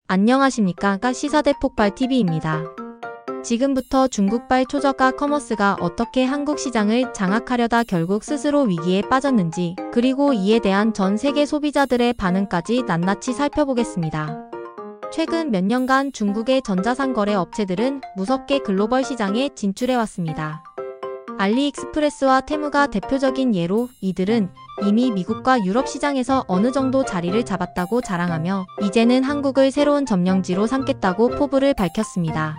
안녕하십니까? 시사대폭발TV입니다. 지금부터 중국발 초저가 커머스가 어떻게 한국 시장을 장악하려다 결국 스스로 위기에 빠졌는지, 그리고 이에 대한 전 세계 소비자들의 반응까지 낱낱이 살펴보겠습니다. 최근 몇 년간 중국의 전자상거래 업체들은 무섭게 글로벌 시장에 진출해왔습니다. 알리익스프레스와 테무가 대표적인 예로 이들은 이미 미국과 유럽 시장에서 어느 정도 자리를 잡았다고 자랑하며 이제는 한국을 새로운 점령지로 삼겠다고 포부를 밝혔습니다.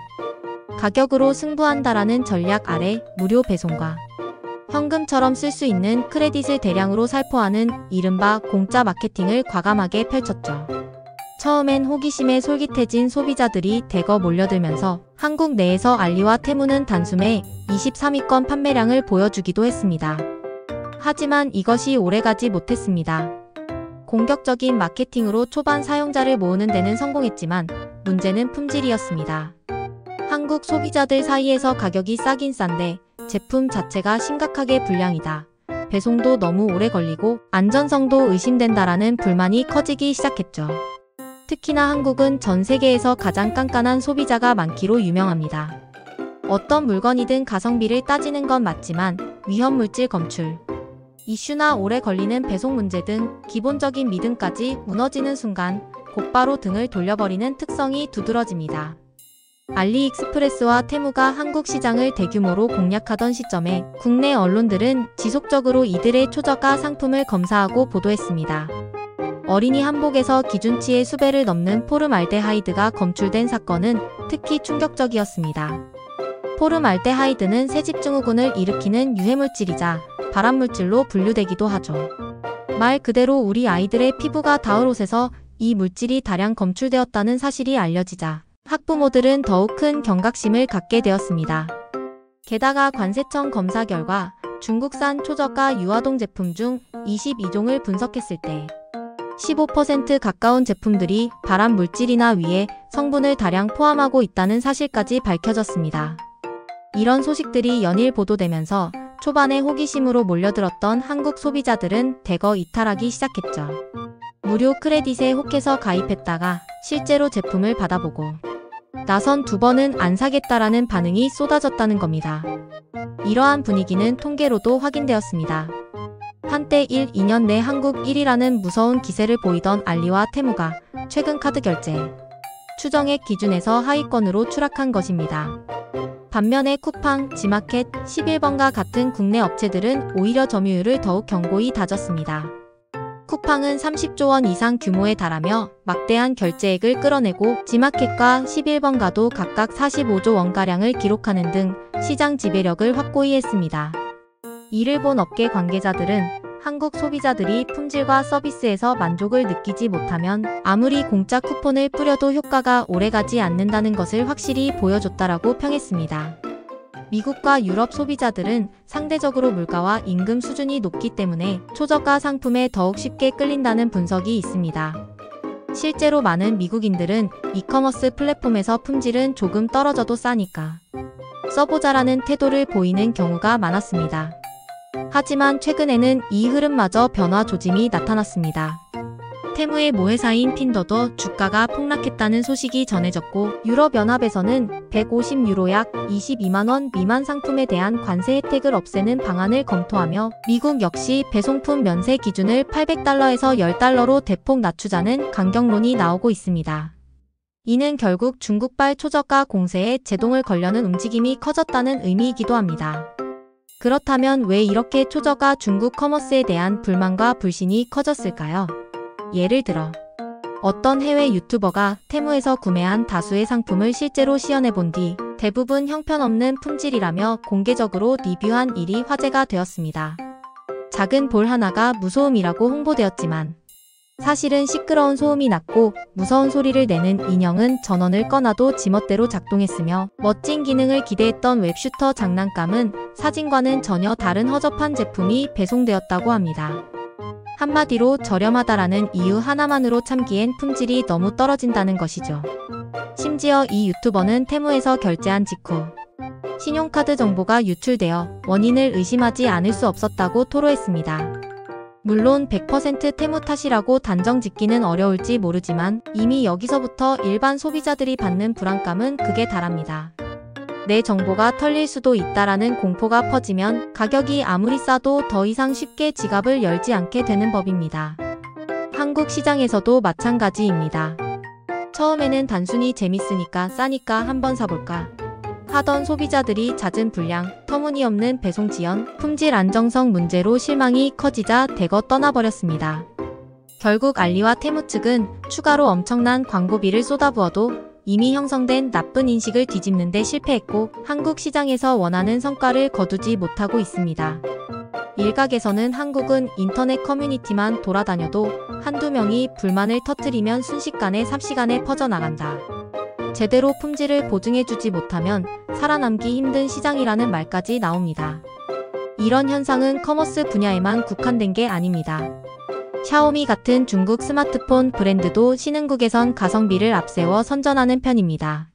가격으로 승부한다라는 전략 아래 무료 배송과 현금처럼 쓸 수 있는 크레딧을 대량으로 살포하는 이른바 공짜 마케팅을 과감하게 펼쳤죠. 처음엔 호기심에 솔깃해진 소비자들이 대거 몰려들면서 한국 내에서 알리와 테무는 단숨에 23위권 판매량을 보여주기도 했습니다. 하지만 이것이 오래가지 못했습니다. 공격적인 마케팅으로 초반 사용자를 모으는 데는 성공했지만 문제는 품질이었습니다. 한국 소비자들 사이에서 가격이 싸긴 싼데 제품 자체가 심각하게 불량이다, 배송도 너무 오래 걸리고 안전성도 의심된다라는 불만이 커지기 시작했죠. 특히나 한국은 전 세계에서 가장 깐깐한 소비자가 많기로 유명합니다. 어떤 물건이든 가성비를 따지는 건 맞지만 위험물질 검출, 이슈나 오래 걸리는 배송 문제 등 기본적인 믿음까지 무너지는 순간 곧바로 등을 돌려버리는 특성이 두드러집니다. 알리익스프레스와 테무가 한국 시장을 대규모로 공략하던 시점에 국내 언론들은 지속적으로 이들의 초저가 상품을 검사하고 보도했습니다. 어린이 한복에서 기준치의 수배를 넘는 포름알데하이드가 검출된 사건은 특히 충격적이었습니다. 포름알데하이드는 새집증후군을 일으키는 유해물질이자 발암물질로 분류되기도 하죠. 말 그대로 우리 아이들의 피부가 닿을 옷에서 이 물질이 다량 검출되었다는 사실이 알려지자 학부모들은 더욱 큰 경각심을 갖게 되었습니다. 게다가 관세청 검사 결과 중국산 초저가 유아동 제품 중 22종을 분석했을 때 15% 가까운 제품들이 발암 물질이나 위해 성분을 다량 포함하고 있다는 사실까지 밝혀졌습니다. 이런 소식들이 연일 보도되면서 초반에 호기심으로 몰려들었던 한국 소비자들은 대거 이탈하기 시작했죠. 무료 크레딧에 혹해서 가입했다가 실제로 제품을 받아보고 나선 두 번은 안 사겠다라는 반응이 쏟아졌다는 겁니다. 이러한 분위기는 통계로도 확인되었습니다. 한때 1, 2년 내 한국 1위라는 무서운 기세를 보이던 알리와 테무가 최근 카드 결제 추정액 기준에서 하위권으로 추락한 것입니다. 반면에 쿠팡, 지마켓, 11번가 같은 국내 업체들은 오히려 점유율을 더욱 견고히 다졌습니다. 쿠팡은 30조 원 이상 규모에 달하며 막대한 결제액을 끌어내고 지마켓과 11번가도 각각 45조 원가량을 기록하는 등 시장 지배력을 확고히 했습니다. 이를 본 업계 관계자들은 한국 소비자들이 품질과 서비스에서 만족을 느끼지 못하면 아무리 공짜 쿠폰을 뿌려도 효과가 오래가지 않는다는 것을 확실히 보여줬다라고 평했습니다. 미국과 유럽 소비자들은 상대적으로 물가와 임금 수준이 높기 때문에 초저가 상품에 더욱 쉽게 끌린다는 분석이 있습니다. 실제로 많은 미국인들은 이커머스 플랫폼에서 품질은 조금 떨어져도 싸니까 써보자라는 태도를 보이는 경우가 많았습니다. 하지만 최근에는 이 흐름마저 변화 조짐이 나타났습니다. 테무의 모회사인 핀더도 주가가 폭락했다는 소식이 전해졌고 유럽연합에서는 150유로 약 22만원 미만 상품에 대한 관세 혜택을 없애는 방안을 검토하며 미국 역시 배송품 면세 기준을 800달러에서 10달러로 대폭 낮추자는 강경론이 나오고 있습니다. 이는 결국 중국발 초저가 공세에 제동을 걸려는 움직임이 커졌다는 의미이기도 합니다. 그렇다면 왜 이렇게 초저가 중국 커머스에 대한 불만과 불신이 커졌을까요? 예를 들어 어떤 해외 유튜버가 테무에서 구매한 다수의 상품을 실제로 시연해본 뒤 대부분 형편없는 품질이라며 공개적으로 리뷰한 일이 화제가 되었습니다. 작은 볼 하나가 무소음이라고 홍보되었지만 사실은 시끄러운 소음이 났고 무서운 소리를 내는 인형은 전원을 꺼놔도 지멋대로 작동했으며 멋진 기능을 기대했던 웹슈터 장난감은 사진과는 전혀 다른 허접한 제품이 배송되었다고 합니다. 한마디로 저렴하다라는 이유 하나만으로 참기엔 품질이 너무 떨어진다는 것이죠. 심지어 이 유튜버는 테무에서 결제한 직후 신용카드 정보가 유출되어 원인을 의심하지 않을 수 없었다고 토로했습니다. 물론 100% 테무 탓이라고 단정 짓기는 어려울지 모르지만 이미 여기서부터 일반 소비자들이 받는 불안감은 극에 달합니다. 내 정보가 털릴 수도 있다라는 공포가 퍼지면 가격이 아무리 싸도 더 이상 쉽게 지갑을 열지 않게 되는 법입니다. 한국 시장에서도 마찬가지입니다. 처음에는 단순히 재밌으니까 싸니까 한번 사볼까 하던 소비자들이 잦은 불량, 터무니없는 배송 지연, 품질 안정성 문제로 실망이 커지자 대거 떠나버렸습니다. 결국 알리와 테무 측은 추가로 엄청난 광고비를 쏟아부어도 이미 형성된 나쁜 인식을 뒤집는 데 실패했고 한국 시장에서 원하는 성과를 거두지 못하고 있습니다. 일각에서는 한국은 인터넷 커뮤니티만 돌아다녀도 한두 명이 불만을 터뜨리면 순식간에 삽시간에 퍼져나간다. 제대로 품질을 보증해주지 못하면 살아남기 힘든 시장이라는 말까지 나옵니다. 이런 현상은 커머스 분야에만 국한된 게 아닙니다. 샤오미 같은 중국 스마트폰 브랜드도 신흥국에선 가성비를 앞세워 선전하는 편입니다.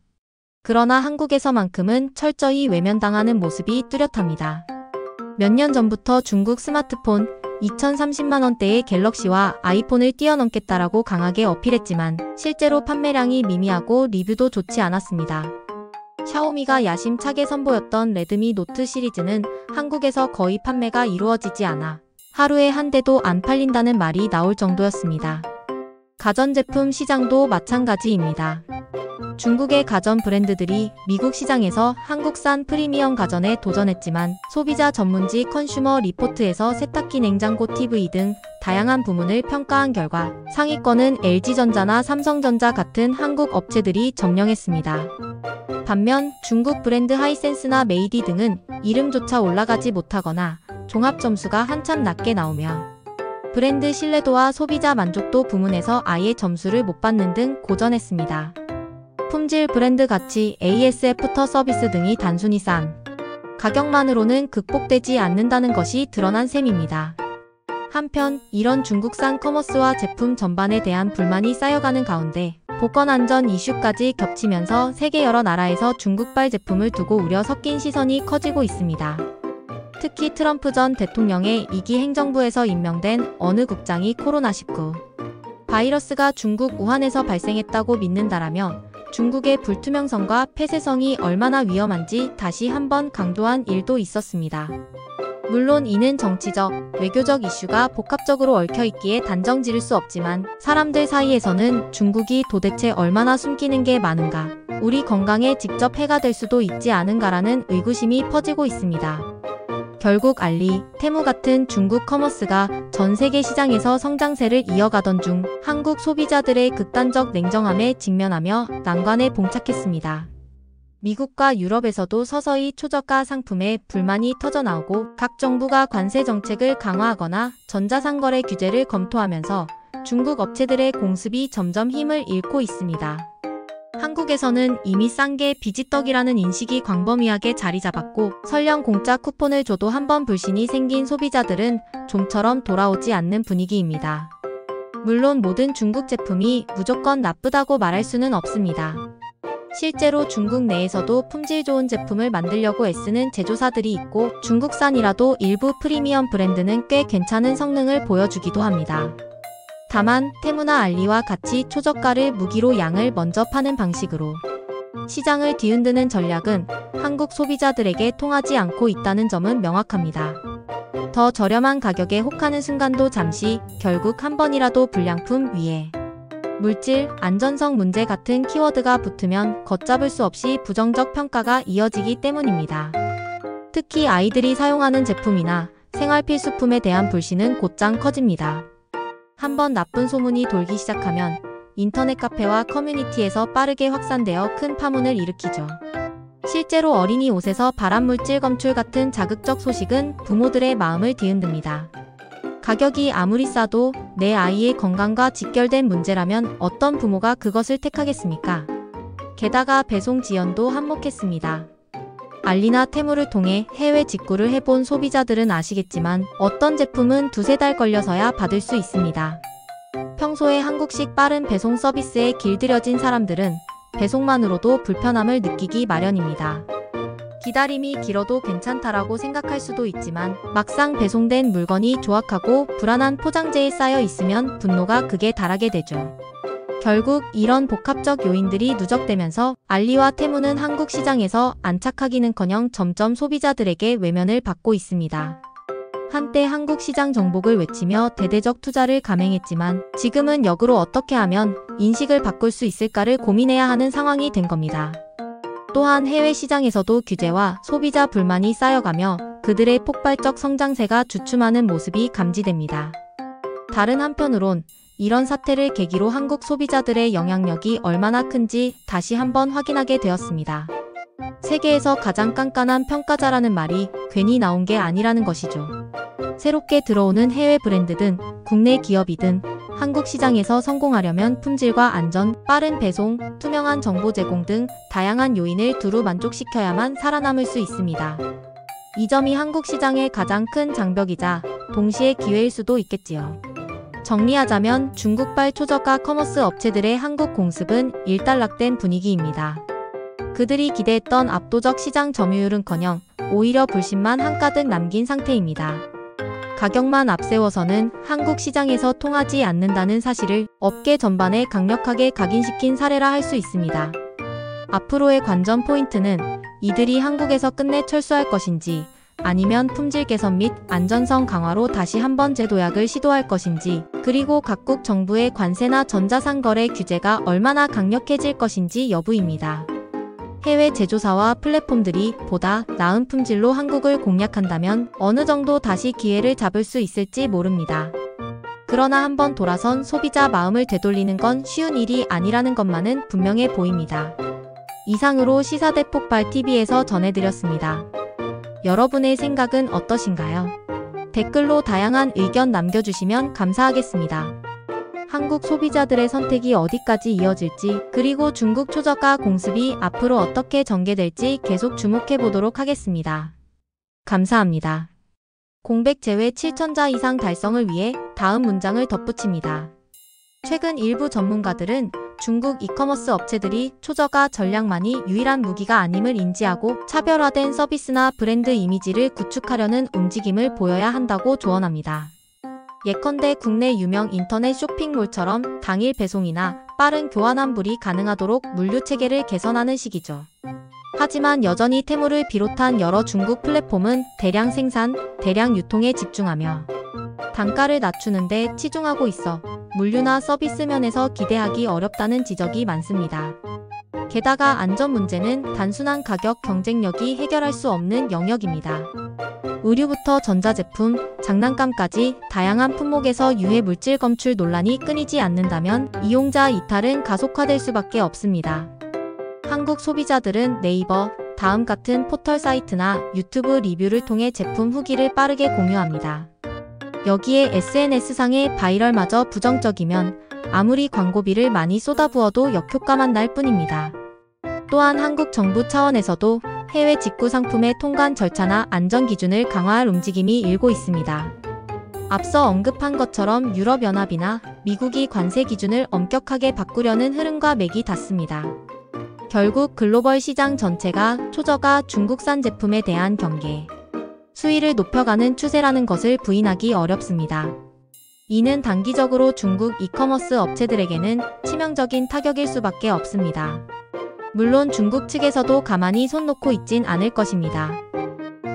그러나 한국에서만큼은 철저히 외면당하는 모습이 뚜렷합니다. 몇 년 전부터 중국 스마트폰 2030만원대의 갤럭시와 아이폰을 뛰어넘겠다라고 강하게 어필했지만 실제로 판매량이 미미하고 리뷰도 좋지 않았습니다. 샤오미가 야심차게 선보였던 레드미 노트 시리즈는 한국에서 거의 판매가 이루어지지 않아 하루에 한 대도 안 팔린다는 말이 나올 정도였습니다. 가전제품 시장도 마찬가지입니다. 중국의 가전 브랜드들이 미국 시장에서 한국산 프리미엄 가전에 도전했지만 소비자 전문지 컨슈머 리포트에서 세탁기, 냉장고, TV 등 다양한 부문을 평가한 결과 상위권은 LG전자나 삼성전자 같은 한국 업체들이 점령했습니다. 반면 중국 브랜드 하이센스나 메이디 등은 이름조차 올라가지 못하거나 종합 점수가 한참 낮게 나오며 브랜드 신뢰도와 소비자 만족도 부문에서 아예 점수를 못 받는 등 고전했습니다. 품질, 브랜드 가치, ASF터 서비스 등이 단순히 싼 가격만으로는 극복되지 않는다는 것이 드러난 셈입니다. 한편 이런 중국산 커머스와 제품 전반에 대한 불만이 쌓여가는 가운데 보건안전 이슈까지 겹치면서 세계 여러 나라에서 중국발 제품을 두고 우려 섞인 시선이 커지고 있습니다. 특히 트럼프 전 대통령의 2기 행정부에서 임명된 어느 국장이 코로나19 바이러스가 중국 우한에서 발생했다고 믿는다라며 중국의 불투명성과 폐쇄성이 얼마나 위험한지 다시 한번 강조한 일도 있었습니다. 물론 이는 정치적, 외교적 이슈가 복합적으로 얽혀있기에 단정 지을 수 없지만 사람들 사이에서는 중국이 도대체 얼마나 숨기는 게 많은가, 우리 건강에 직접 해가 될 수도 있지 않은가라는 의구심이 퍼지고 있습니다. 결국 알리, 테무 같은 중국 커머스가 전 세계 시장에서 성장세를 이어가던 중 한국 소비자들의 극단적 냉정함에 직면하며 난관에 봉착했습니다. 미국과 유럽에서도 서서히 초저가 상품에 불만이 터져나오고 각 정부가 관세 정책을 강화하거나 전자상거래 규제를 검토하면서 중국 업체들의 공습이 점점 힘을 잃고 있습니다. 한국에서는 이미 싼 게 비지떡이라는 인식이 광범위하게 자리 잡았고 설령 공짜 쿠폰을 줘도 한번 불신이 생긴 소비자들은 좀처럼 돌아오지 않는 분위기입니다. 물론 모든 중국 제품이 무조건 나쁘다고 말할 수는 없습니다. 실제로 중국 내에서도 품질 좋은 제품을 만들려고 애쓰는 제조사들이 있고 중국산이라도 일부 프리미엄 브랜드는 꽤 괜찮은 성능을 보여주기도 합니다. 다만 테무나 알리와 같이 초저가를 무기로 양을 먼저 파는 방식으로 시장을 뒤흔드는 전략은 한국 소비자들에게 통하지 않고 있다는 점은 명확합니다. 더 저렴한 가격에 혹하는 순간도 잠시, 결국 한 번이라도 불량품 위에 물질, 안전성 문제 같은 키워드가 붙으면 걷잡을 수 없이 부정적 평가가 이어지기 때문입니다. 특히 아이들이 사용하는 제품이나 생활 필수품에 대한 불신은 곧장 커집니다. 한번 나쁜 소문이 돌기 시작하면 인터넷 카페와 커뮤니티에서 빠르게 확산되어 큰 파문을 일으키죠. 실제로 어린이 옷에서 발암물질 검출 같은 자극적 소식은 부모들의 마음을 뒤흔듭니다. 가격이 아무리 싸도 내 아이의 건강과 직결된 문제라면 어떤 부모가 그것을 택하겠습니까? 게다가 배송 지연도 한몫했습니다. 알리나 테무를 통해 해외 직구를 해본 소비자들은 아시겠지만 어떤 제품은 두세 달 걸려서야 받을 수 있습니다. 평소에 한국식 빠른 배송 서비스에 길들여진 사람들은 배송만으로도 불편함을 느끼기 마련입니다. 기다림이 길어도 괜찮다라고 생각할 수도 있지만 막상 배송된 물건이 조악하고 불안한 포장재에 쌓여 있으면 분노가 극에 달하게 되죠. 결국 이런 복합적 요인들이 누적되면서 알리와 테무는 한국 시장에서 안착하기는커녕 점점 소비자들에게 외면을 받고 있습니다. 한때 한국 시장 정복을 외치며 대대적 투자를 감행했지만 지금은 역으로 어떻게 하면 인식을 바꿀 수 있을까를 고민해야 하는 상황이 된 겁니다. 또한 해외 시장에서도 규제와 소비자 불만이 쌓여가며 그들의 폭발적 성장세가 주춤하는 모습이 감지됩니다. 다른 한편으론 이런 사태를 계기로 한국 소비자들의 영향력이 얼마나 큰지 다시 한번 확인하게 되었습니다. 세계에서 가장 깐깐한 평가자라는 말이 괜히 나온 게 아니라는 것이죠. 새롭게 들어오는 해외 브랜드든 국내 기업이든 한국 시장에서 성공하려면 품질과 안전, 빠른 배송, 투명한 정보 제공 등 다양한 요인을 두루 만족시켜야만 살아남을 수 있습니다. 이 점이 한국 시장의 가장 큰 장벽이자 동시에 기회일 수도 있겠지요. 정리하자면 중국발 초저가 커머스 업체들의 한국 공습은 일단락된 분위기입니다. 그들이 기대했던 압도적 시장 점유율은커녕 오히려 불신만 한가득 남긴 상태입니다. 가격만 앞세워서는 한국 시장에서 통하지 않는다는 사실을 업계 전반에 강력하게 각인시킨 사례라 할 수 있습니다. 앞으로의 관전 포인트는 이들이 한국에서 끝내 철수할 것인지 아니면 품질 개선 및 안전성 강화로 다시 한번 재도약을 시도할 것인지, 그리고 각국 정부의 관세나 전자상거래 규제가 얼마나 강력해질 것인지 여부입니다. 해외 제조사와 플랫폼들이 보다 나은 품질로 한국을 공략한다면 어느 정도 다시 기회를 잡을 수 있을지 모릅니다. 그러나 한번 돌아선 소비자 마음을 되돌리는 건 쉬운 일이 아니라는 것만은 분명해 보입니다. 이상으로 시사대폭발TV에서 전해드렸습니다. 여러분의 생각은 어떠신가요? 댓글로 다양한 의견 남겨주시면 감사하겠습니다. 한국 소비자들의 선택이 어디까지 이어질지, 그리고 중국 초저가 공습이 앞으로 어떻게 전개될지 계속 주목해보도록 하겠습니다. 감사합니다. 공백 제외 7,000자 이상 달성을 위해 다음 문장을 덧붙입니다. 최근 일부 전문가들은 중국 이커머스 업체들이 초저가 전략만이 유일한 무기가 아님을 인지하고 차별화된 서비스나 브랜드 이미지를 구축하려는 움직임을 보여야 한다고 조언합니다. 예컨대 국내 유명 인터넷 쇼핑몰처럼 당일 배송이나 빠른 교환 환불이 가능하도록 물류 체계를 개선하는 식이죠. 하지만 여전히 테무를 비롯한 여러 중국 플랫폼은 대량 생산, 대량 유통에 집중하며 단가를 낮추는 데 치중하고 있어 물류나 서비스 면에서 기대하기 어렵다는 지적이 많습니다. 게다가 안전 문제는 단순한 가격 경쟁력이 해결할 수 없는 영역입니다. 의류부터 전자제품, 장난감까지 다양한 품목에서 유해 물질 검출 논란이 끊이지 않는다면 이용자 이탈은 가속화될 수밖에 없습니다. 한국 소비자들은 네이버, 다음 같은 포털 사이트나 유튜브 리뷰를 통해 제품 후기를 빠르게 공유합니다. 여기에 SNS상의 바이럴마저 부정적이면 아무리 광고비를 많이 쏟아부어도 역효과만 날 뿐입니다. 또한 한국 정부 차원에서도 해외 직구 상품의 통관 절차나 안전 기준을 강화할 움직임이 일고 있습니다. 앞서 언급한 것처럼 유럽연합이나 미국이 관세 기준을 엄격하게 바꾸려는 흐름과 맥이 닿습니다. 결국 글로벌 시장 전체가 초저가 중국산 제품에 대한 경계, 수위를 높여가는 추세라는 것을 부인하기 어렵습니다. 이는 단기적으로 중국 이커머스 업체들에게는 치명적인 타격일 수밖에 없습니다. 물론 중국 측에서도 가만히 손 놓고 있진 않을 것입니다.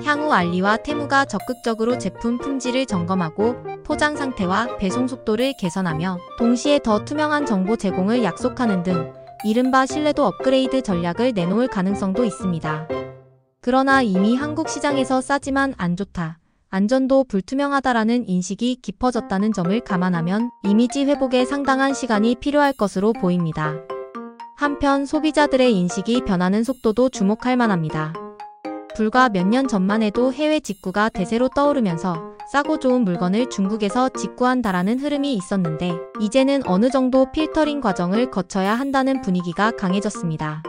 향후 알리와 테무가 적극적으로 제품 품질을 점검하고 포장 상태와 배송 속도를 개선하며 동시에 더 투명한 정보 제공을 약속하는 등 이른바 신뢰도 업그레이드 전략을 내놓을 가능성도 있습니다. 그러나 이미 한국 시장에서 싸지만 안 좋다, 안전도 불투명하다라는 인식이 깊어졌다는 점을 감안하면 이미지 회복에 상당한 시간이 필요할 것으로 보입니다. 한편 소비자들의 인식이 변하는 속도도 주목할 만합니다. 불과 몇 년 전만 해도 해외 직구가 대세로 떠오르면서 싸고 좋은 물건을 중국에서 직구한다라는 흐름이 있었는데 이제는 어느 정도 필터링 과정을 거쳐야 한다는 분위기가 강해졌습니다.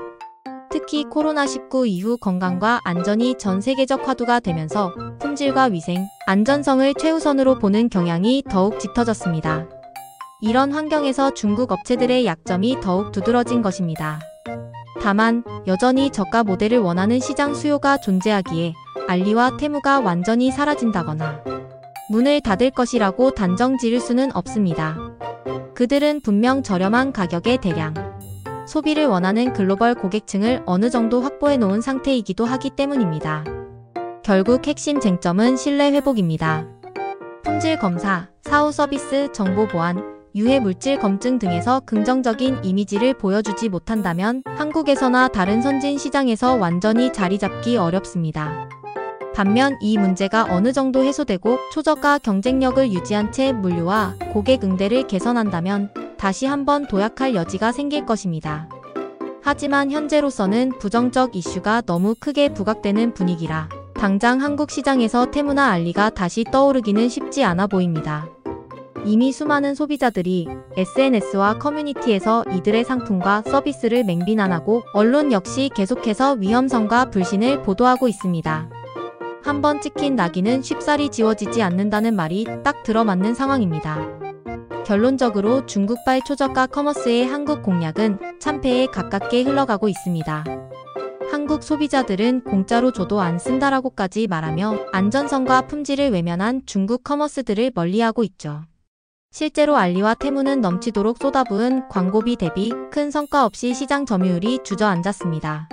특히 코로나19 이후 건강과 안전이 전 세계적 화두가 되면서 품질과 위생, 안전성을 최우선으로 보는 경향이 더욱 짙어졌습니다. 이런 환경에서 중국 업체들의 약점이 더욱 두드러진 것입니다. 다만 여전히 저가 모델을 원하는 시장 수요가 존재하기에 알리와 테무가 완전히 사라진다거나 문을 닫을 것이라고 단정 지을 수는 없습니다. 그들은 분명 저렴한 가격에 대량 소비를 원하는 글로벌 고객층을 어느 정도 확보해 놓은 상태이기도 하기 때문입니다. 결국 핵심 쟁점은 신뢰 회복입니다. 품질 검사, 사후 서비스, 정보 보안, 유해 물질 검증 등에서 긍정적인 이미지를 보여주지 못한다면 한국에서나 다른 선진 시장에서 완전히 자리 잡기 어렵습니다. 반면 이 문제가 어느 정도 해소되고 초저가 경쟁력을 유지한 채 물류와 고객 응대를 개선한다면 다시 한번 도약할 여지가 생길 것입니다. 하지만 현재로서는 부정적 이슈가 너무 크게 부각되는 분위기라 당장 한국 시장에서 테무나 알리가 다시 떠오르기는 쉽지 않아 보입니다. 이미 수많은 소비자들이 SNS와 커뮤니티에서 이들의 상품과 서비스를 맹비난하고 언론 역시 계속해서 위험성과 불신을 보도하고 있습니다. 한번 찍힌 낙인은 쉽사리 지워지지 않는다는 말이 딱 들어맞는 상황입니다. 결론적으로 중국발 초저가 커머스의 한국 공략은 참패에 가깝게 흘러가고 있습니다. 한국 소비자들은 공짜로 줘도 안 쓴다라고까지 말하며 안전성과 품질을 외면한 중국 커머스들을 멀리하고 있죠. 실제로 알리와 테무는 넘치도록 쏟아부은 광고비 대비 큰 성과 없이 시장 점유율이 주저앉았습니다.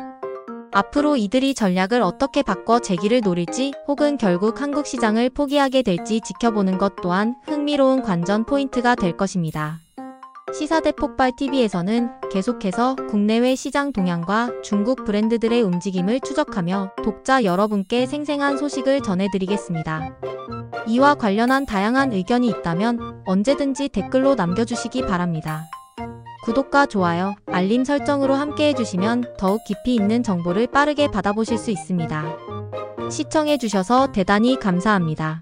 앞으로 이들이 전략을 어떻게 바꿔 재기를 노릴지 혹은 결국 한국 시장을 포기하게 될지 지켜보는 것 또한 흥미로운 관전 포인트가 될 것입니다. 시사대 폭발TV에서는 계속해서 국내외 시장 동향과 중국 브랜드들의 움직임을 추적하며 독자 여러분께 생생한 소식을 전해드리겠습니다. 이와 관련한 다양한 의견이 있다면 언제든지 댓글로 남겨주시기 바랍니다. 구독과 좋아요, 알림 설정으로 함께해주시면 더욱 깊이 있는 정보를 빠르게 받아보실 수 있습니다. 시청해주셔서 대단히 감사합니다.